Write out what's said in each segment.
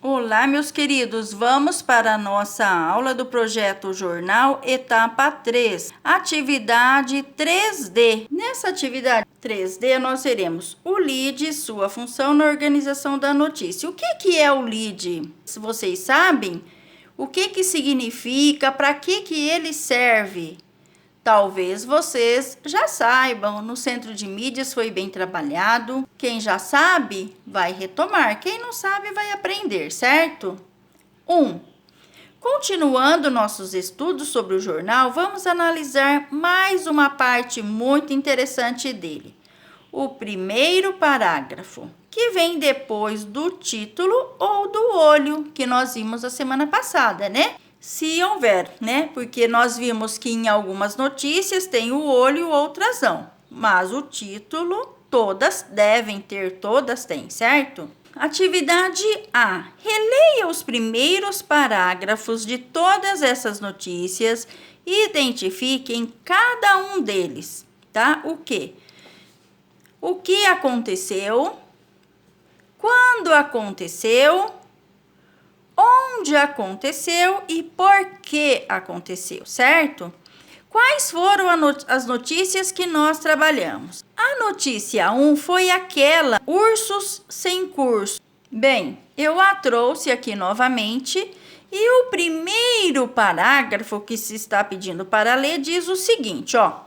Olá, meus queridos, vamos para a nossa aula do projeto Jornal, etapa 3, atividade 3D. Nessa atividade 3D, nós teremos o lead e sua função na organização da notícia. O que é o lead? Se vocês sabem, o que significa, para que ele serve? Talvez vocês já saibam, no Centro de Mídias foi bem trabalhado. Quem já sabe, vai retomar. Quem não sabe, vai aprender, certo? 1. Continuando nossos estudos sobre o jornal, vamos analisar mais uma parte muito interessante dele. O primeiro parágrafo, que vem depois do título ou do olho, que nós vimos a semana passada, né? Se houver, né? Porque nós vimos que em algumas notícias tem o olho, outras não. Mas o título, todas devem ter, todas têm, certo? Atividade A. Releia os primeiros parágrafos de todas essas notícias e identifique em cada um deles, tá? O quê? O que aconteceu? Quando aconteceu? Onde aconteceu e por que aconteceu, certo? Quais foram as notícias que nós trabalhamos? A notícia 1 foi aquela, ursos sem curso. Bem, eu a trouxe aqui novamente e o primeiro parágrafo que se está pedindo para ler diz o seguinte, ó.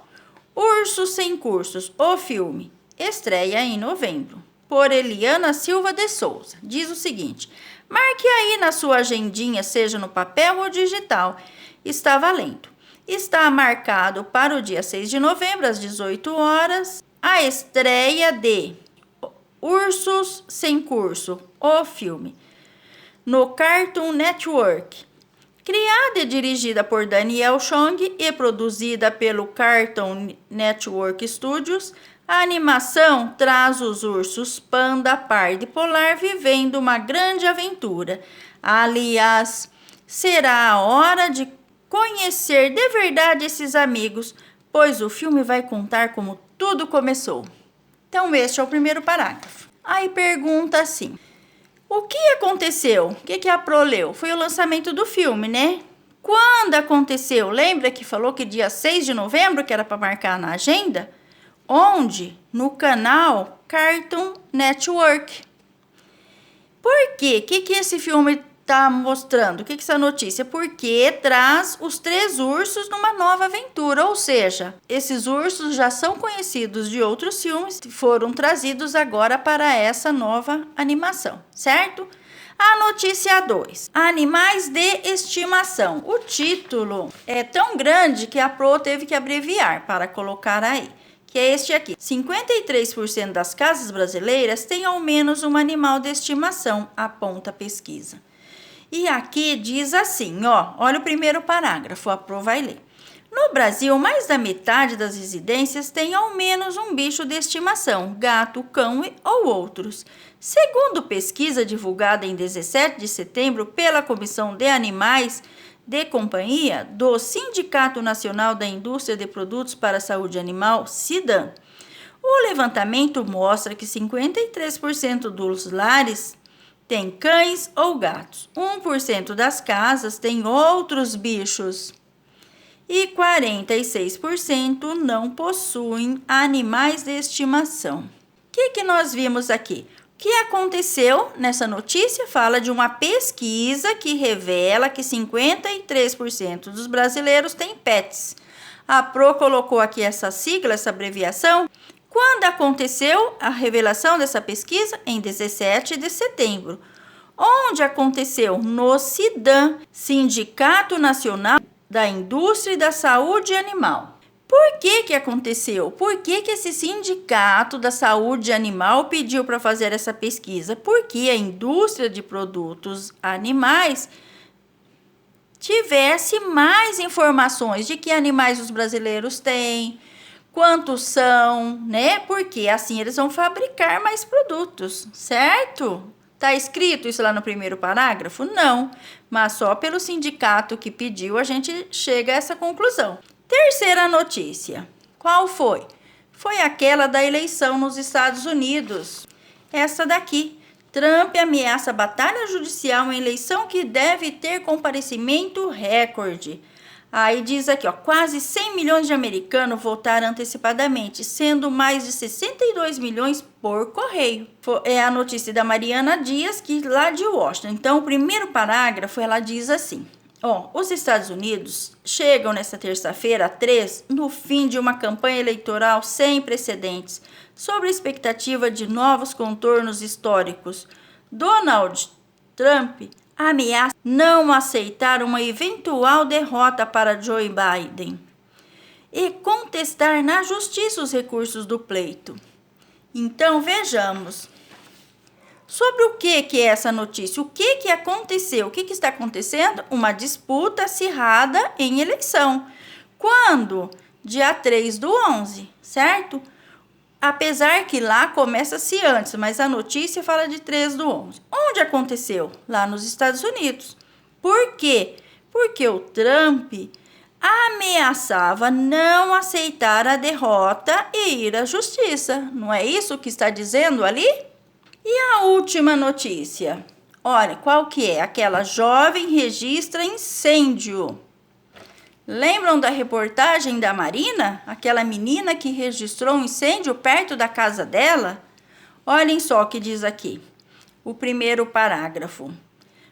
Ursos sem cursos, o filme, estreia em novembro, por Eliana Silva de Souza. Diz o seguinte... Marque aí na sua agendinha, seja no papel ou digital. Está valendo. Está marcado para o dia 6 de novembro, às 18 horas, a estreia de Ursos Sem Curso, o filme, no Cartoon Network. Criada e dirigida por Daniel Chong e produzida pelo Cartoon Network Studios, a animação traz os ursos panda, pardo e polar vivendo uma grande aventura. Aliás, será a hora de conhecer de verdade esses amigos, pois o filme vai contar como tudo começou. Então, este é o primeiro parágrafo. Aí pergunta assim, o que aconteceu? O que a Pro leu? Foi o lançamento do filme, né? Quando aconteceu? Lembra que falou que dia 6 de novembro, que era para marcar na agenda? Onde? No canal Cartoon Network. Por quê? O que esse filme está mostrando? O que essa notícia? Porque traz os 3 ursos numa nova aventura. Ou seja, esses ursos já são conhecidos de outros filmes que foram trazidos agora para essa nova animação, certo? A notícia 2. Animais de estimação. O título é tão grande que a Pro teve que abreviar para colocar aí. Que é este aqui. 53% das casas brasileiras têm ao menos um animal de estimação, aponta a pesquisa. E aqui diz assim, ó, olha o primeiro parágrafo, a Pro vai ler. No Brasil, mais da metade das residências tem ao menos um bicho de estimação, gato, cão ou outros. Segundo pesquisa divulgada em 17 de setembro pela Comissão de Animais de Companhia do Sindicato Nacional da Indústria de Produtos para a Saúde Animal, SIDAM. O levantamento mostra que 53% dos lares têm cães ou gatos, 1% das casas têm outros bichos e 46% não possuem animais de estimação. O que nós vimos aqui? O que aconteceu nessa notícia? Fala de uma pesquisa que revela que 53% dos brasileiros têm pets. A Pro colocou aqui essa sigla, essa abreviação. Quando aconteceu a revelação dessa pesquisa? Em 17 de setembro. Onde aconteceu? No SIDAM, Sindicato Nacional da Indústria e da Saúde Animal. Por que aconteceu? Por que esse sindicato da saúde animal pediu para fazer essa pesquisa? Porque a indústria de produtos animais tivesse mais informações de que animais os brasileiros têm, quantos são, né? Porque assim eles vão fabricar mais produtos, certo? Tá escrito isso lá no primeiro parágrafo? Não, mas só pelo sindicato que pediu a gente chega a essa conclusão. Terceira notícia. Qual foi? Foi aquela da eleição nos Estados Unidos. Essa daqui. Trump ameaça batalha judicial em eleição que deve ter comparecimento recorde. Aí diz aqui, ó, quase 100 milhões de americanos votaram antecipadamente, sendo mais de 62 milhões por correio. É a notícia da Mariana Dias, que lá de Washington. Então, o primeiro parágrafo, ela diz assim, ó, os Estados Unidos chegam nesta terça-feira, 3, no fim de uma campanha eleitoral sem precedentes, sobre a expectativa de novos contornos históricos. Donald Trump ameaça não aceitar uma eventual derrota para Joe Biden e contestar na justiça os recursos do pleito. Então, vejamos. Sobre o que é essa notícia? O que aconteceu? O que está acontecendo? Uma disputa acirrada em eleição. Quando? Dia 3/11, certo? Apesar que lá começa-se antes, mas a notícia fala de 3/11. Onde aconteceu? Lá nos Estados Unidos. Por quê? Porque o Trump ameaçava não aceitar a derrota e ir à justiça. Não é isso que está dizendo ali? E a última notícia? Olha, qual que é? Aquela jovem registra incêndio. Lembram da reportagem da Marina? Aquela menina que registrou um incêndio perto da casa dela? Olhem só o que diz aqui, o primeiro parágrafo.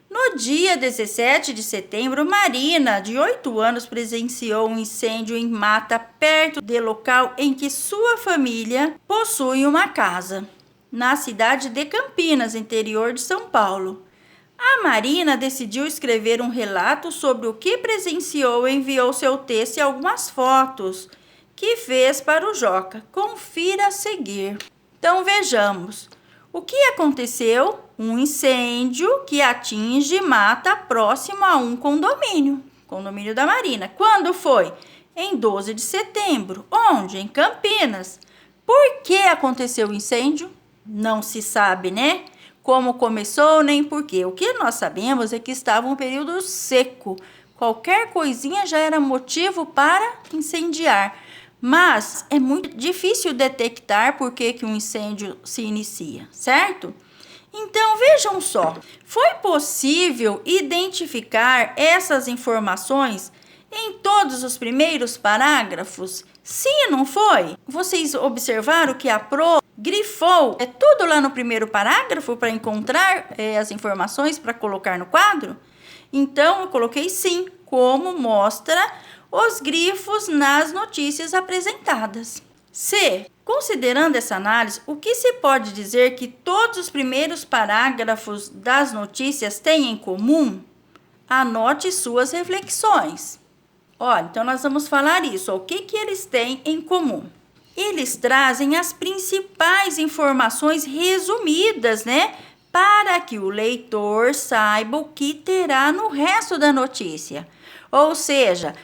No dia 17 de setembro, Marina, de 8 anos, presenciou um incêndio em mata perto do local em que sua família possui uma casa, na cidade de Campinas, interior de São Paulo. A Marina decidiu escrever um relato sobre o que presenciou e enviou seu texto e algumas fotos que fez para o Joca. Confira a seguir. Então, vejamos. O que aconteceu? Um incêndio que atinge mata próximo a um condomínio da Marina. Quando foi? Em 12 de setembro. Onde? Em Campinas. Por que aconteceu o incêndio? Não se sabe, né? Como começou, nem porquê. O que nós sabemos é que estava um período seco. Qualquer coisinha já era motivo para incendiar. Mas é muito difícil detectar por que um incêndio se inicia, certo? Então, vejam só. Foi possível identificar essas informações em todos os primeiros parágrafos? Sim, não foi? Vocês observaram que a Pro grifou tudo lá no primeiro parágrafo para encontrar as informações para colocar no quadro? Então, eu coloquei sim, como mostra os grifos nas notícias apresentadas. C. Considerando essa análise, o que se pode dizer que todos os primeiros parágrafos das notícias têm em comum? Anote suas reflexões. Olha, então nós vamos falar isso. O que eles têm em comum? Eles trazem as principais informações resumidas, né? Para que o leitor saiba o que terá no resto da notícia. Ou seja,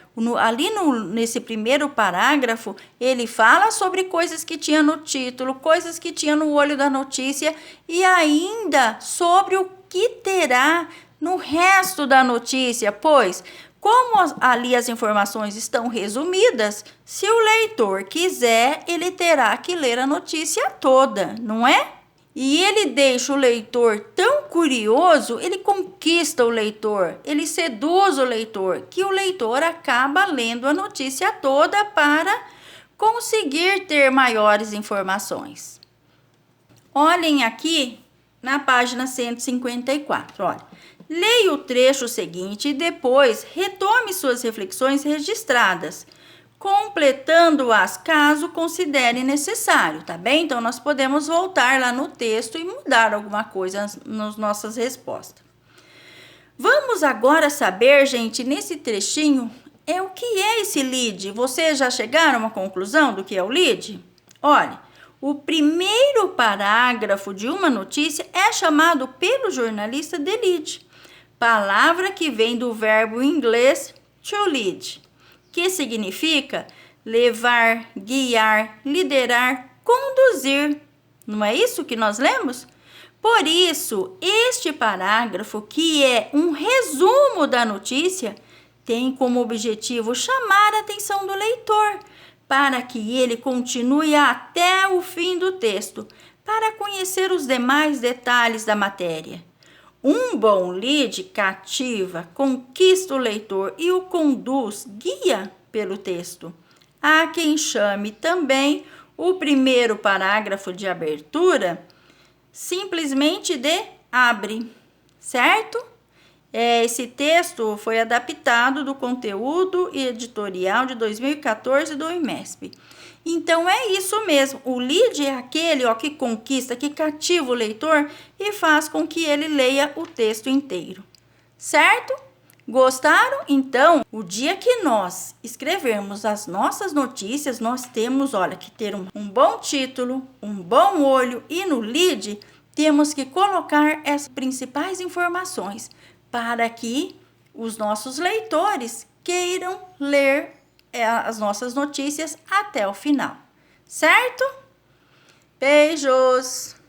nesse primeiro parágrafo, ele fala sobre coisas que tinha no título, coisas que tinha no olho da notícia e ainda sobre o que terá no resto da notícia, pois como ali as informações estão resumidas, se o leitor quiser, ele terá que ler a notícia toda, não é? E ele deixa o leitor tão curioso, ele conquista o leitor, ele seduz o leitor, que o leitor acaba lendo a notícia toda para conseguir ter maiores informações. Olhem aqui na página 154, olha. Leia o trecho seguinte e depois retome suas reflexões registradas, completando-as caso considere necessário, tá bem? Então, nós podemos voltar lá no texto e mudar alguma coisa nas nossas respostas. Vamos agora saber, gente, nesse trechinho, o que é esse lead? Vocês já chegaram a uma conclusão do que é o lead? Olha, o primeiro parágrafo de uma notícia é chamado pelo jornalista de lead, palavra que vem do verbo inglês to lead, que significa levar, guiar, liderar, conduzir. Não é isso que nós lemos? Por isso, este parágrafo, que é um resumo da notícia, tem como objetivo chamar a atenção do leitor, para que ele continue até o fim do texto, para conhecer os demais detalhes da matéria. Um bom lead cativa, conquista o leitor e o conduz, guia pelo texto. Há quem chame também o primeiro parágrafo de abertura simplesmente de abre, certo? Esse texto foi adaptado do conteúdo editorial de 2014 do IMESP. Então, é isso mesmo. O lead é aquele que conquista, que cativa o leitor e faz com que ele leia o texto inteiro. Certo? Gostaram? Então, o dia que nós escrevermos as nossas notícias, nós temos, que ter um bom título, um bom olho e no lead temos que colocar as principais informações para que os nossos leitores queiram ler as nossas notícias até o final, certo? Beijos!